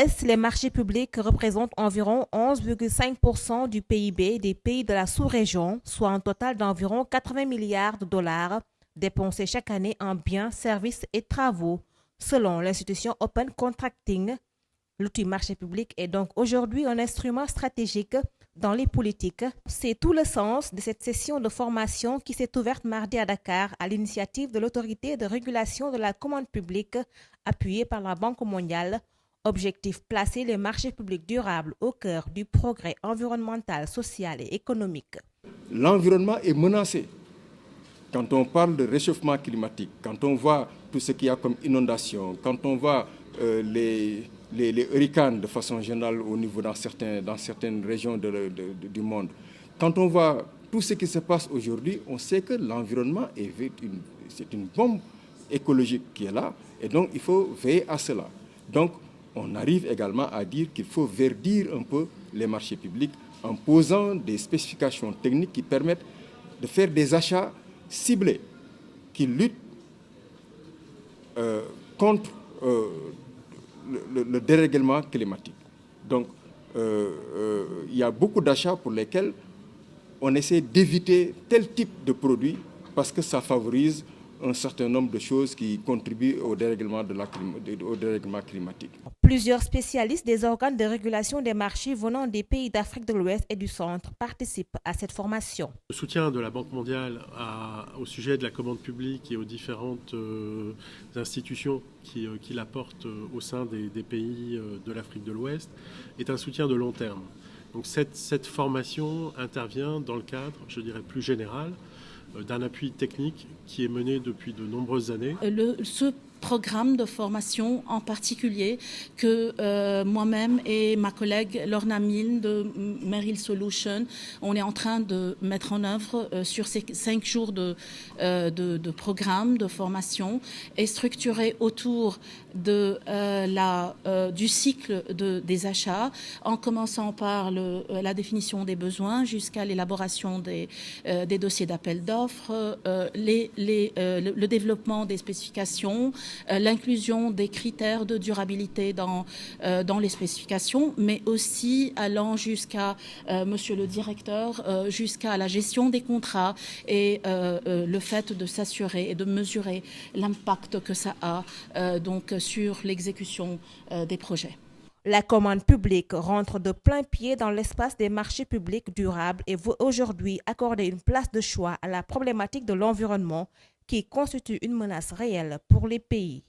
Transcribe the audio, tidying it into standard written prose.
l'Ouest, les marchés publics représentent environ 11,5% du PIB des pays de la sous-région, soit un total d'environ 80 milliards de dollars dépensés chaque année en biens, services et travaux. Selon l'institution Open Contracting, l'outil marché public est donc aujourd'hui un instrument stratégique dans les politiques. C'est tout le sens de cette session de formation qui s'est ouverte mardi à Dakar à l'initiative de l'autorité de régulation de la commande publique appuyée par la Banque mondiale. Objectif: placer les marchés publics durables au cœur du progrès environnemental, social et économique. L'environnement est menacé. Quand on parle de réchauffement climatique, quand on voit tout ce qu'il y a comme inondation, quand on voit les hurricanes de façon générale au niveau dans certaines régions du monde, quand on voit tout ce qui se passe aujourd'hui, on sait que l'environnement c'est une bombe écologique qui est là et donc il faut veiller à cela. Donc on arrive également à dire qu'il faut verdir un peu les marchés publics en posant des spécifications techniques qui permettent de faire des achats ciblés, qui luttent contre le dérèglement climatique. Donc, il y a beaucoup d'achats pour lesquels on essaie d'éviter tel type de produit parce que ça favorise un certain nombre de choses qui contribuent au dérèglement climatique. Plusieurs spécialistes des organes de régulation des marchés venant des pays d'Afrique de l'Ouest et du Centre participent à cette formation. Le soutien de la Banque mondiale au sujet de la commande publique et aux différentes institutions qui l'apportent au sein des pays de l'Afrique de l'Ouest est un soutien de long terme. Donc cette formation intervient dans le cadre, je dirais, plus général d'un appui technique qui est mené depuis de nombreuses années. Ce programme de formation en particulier que moi-même et ma collègue Lorna Milne de Merrill Solutions, on est en train de mettre en œuvre sur ces 5 jours de programme de formation est structuré autour du cycle des achats, en commençant par la définition des besoins jusqu'à l'élaboration des dossiers d'appel d'offres, le développement des spécifications, l'inclusion des critères de durabilité dans les spécifications, mais aussi allant jusqu'à, monsieur le directeur, jusqu'à la gestion des contrats et le fait de s'assurer et de mesurer l'impact que ça a donc sur l'exécution des projets. La commande publique rentre de plein pied dans l'espace des marchés publics durables et veut aujourd'hui accorder une place de choix à la problématique de l'environnement qui constitue une menace réelle pour les pays.